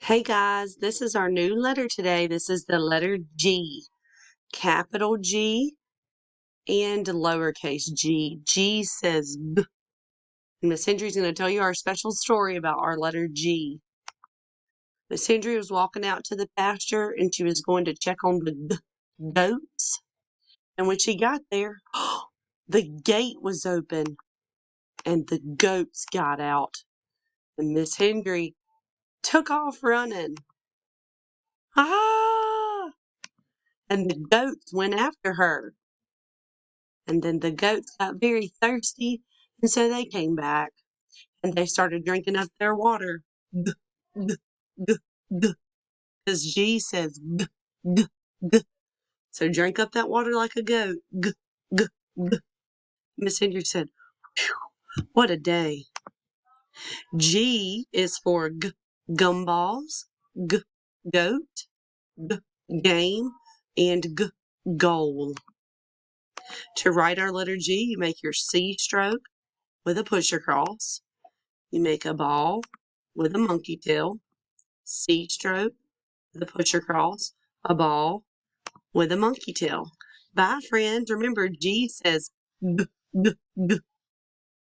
Hey guys, this is our new letter today. This is the letter G, capital G and lowercase g. G says B. Miss Hendry's going to tell you our special story about our letter G. Miss Hendry was walking out to the pasture and she was going to check on the goats. And when she got there, the gate was open and the goats got out. And Miss Hendry took off running. Ah! And the goats went after her. And then the goats got very thirsty, and so they came back, and they started drinking up their water. G, g, g, g, because G says g, g, g. So drink up that water like a goat. G, g, g. Miss Hendry said, "Phew, what a day." G is for gumballs, g, goat, g, game, and goal. To write our letter G, you make your C stroke with a push across. You make a ball with a monkey tail, C stroke with a push across, a ball with a monkey tail. Bye, friends. Remember, G says g, g, g.